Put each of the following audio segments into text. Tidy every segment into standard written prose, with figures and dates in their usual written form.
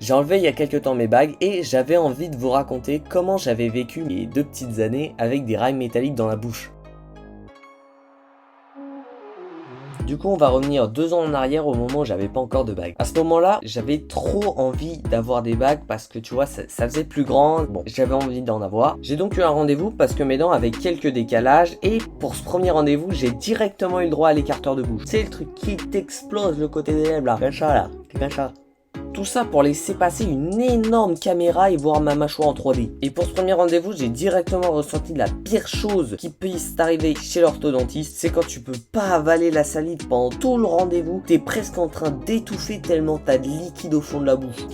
J'ai enlevé il y a quelques temps mes bagues et j'avais envie de vous raconter comment j'avais vécu mes 2 petites années avec des rails métalliques dans la bouche. Du coup, on va revenir 2 ans en arrière au moment où j'avais pas encore de bagues. À ce moment-là, j'avais trop envie d'avoir des bagues parce que tu vois, ça faisait plus grand. Bon, j'avais envie d'en avoir. J'ai donc eu un rendez-vous parce que mes dents avaient quelques décalages. Et pour ce premier rendez-vous, j'ai directement eu le droit à l'écarteur de bouche. C'est le truc qui t'explose le côté des lèvres là. Comme ça là. Comme ça. Tout ça pour laisser passer une énorme caméra et voir ma mâchoire en 3D. Et pour ce premier rendez-vous, j'ai directement ressenti la pire chose qui puisse t'arriver chez l'orthodontiste. C'est quand tu peux pas avaler la salive pendant tout le rendez-vous. T'es presque en train d'étouffer tellement t'as de liquide au fond de la bouche.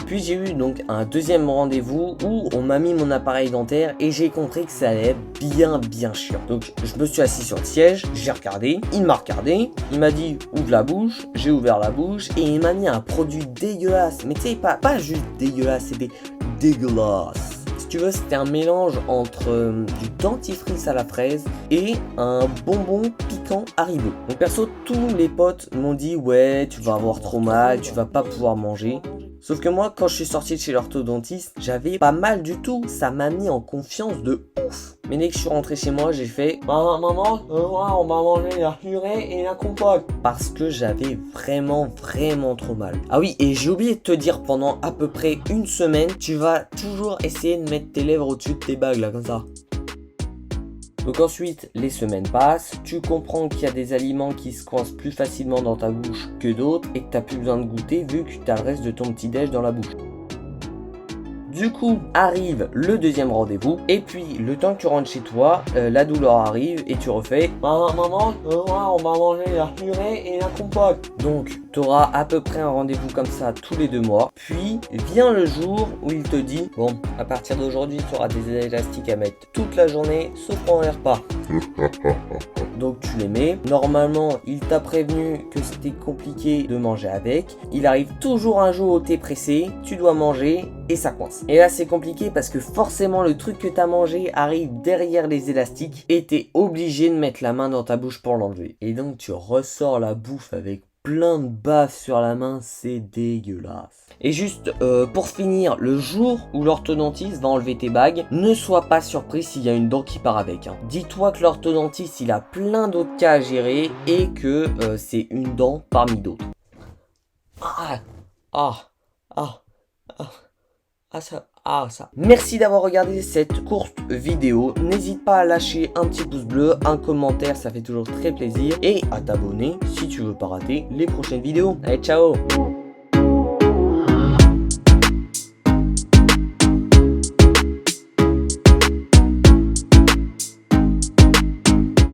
Puis j'ai eu donc un deuxième rendez-vous où on m'a mis mon appareil dentaire et j'ai compris que ça allait être bien chiant. Donc je me suis assis sur le siège, j'ai regardé, il m'a regardé, il m'a dit ouvre la bouche, j'ai ouvert la bouche et il m'a mis un produit dégueulasse, mais tu sais pas juste dégueulasse, c'était dégueulasse. Si tu veux, c'était un mélange entre du dentifrice à la fraise et un bonbon piquant Haribo. Donc perso, tous les potes m'ont dit ouais, tu vas avoir trop mal, tu vas pas pouvoir manger. Sauf que moi, quand je suis sorti de chez l'orthodontiste, j'avais pas mal du tout. Ça m'a mis en confiance de ouf. Mais dès que je suis rentré chez moi, j'ai fait maman, on va manger la purée et la compote. Parce que j'avais vraiment trop mal. Ah oui, et j'ai oublié de te dire, pendant à peu près une semaine, tu vas toujours essayer de mettre tes lèvres au-dessus de tes bagues là, comme ça. Donc ensuite, les semaines passent, tu comprends qu'il y a des aliments qui se coincent plus facilement dans ta bouche que d'autres et que tu n'as plus besoin de goûter vu que tu as le reste de ton petit déj dans la bouche. Du coup, arrive le deuxième rendez-vous et puis le temps que tu rentres chez toi, la douleur arrive et tu refais maman, on va manger la purée et la compote. Donc, tu auras à peu près un rendez-vous comme ça tous les 2 mois. Puis vient le jour où il te dit bon, à partir d'aujourd'hui, tu auras des élastiques à mettre toute la journée sauf pendant les repas. Donc tu les mets. Normalement, il t'a prévenu que c'était compliqué de manger avec. Il arrive toujours un jour où t'es pressé, tu dois manger et ça coince. Et là c'est compliqué parce que forcément le truc que t'as mangé arrive derrière les élastiques et t'es obligé de mettre la main dans ta bouche pour l'enlever. Et donc tu ressors la bouffe avec plein de bave sur la main, c'est dégueulasse. Et juste pour finir, le jour où l'orthodontiste va enlever tes bagues, ne sois pas surpris s'il y a une dent qui part avec. Dis-toi que l'orthodontiste il a plein d'autres cas à gérer et que c'est une dent parmi d'autres. Ça. Merci d'avoir regardé cette courte vidéo. N'hésite pas à lâcher un petit pouce bleu, un commentaire, ça fait toujours très plaisir. Et à t'abonner si tu veux pas rater les prochaines vidéos. Allez, ciao!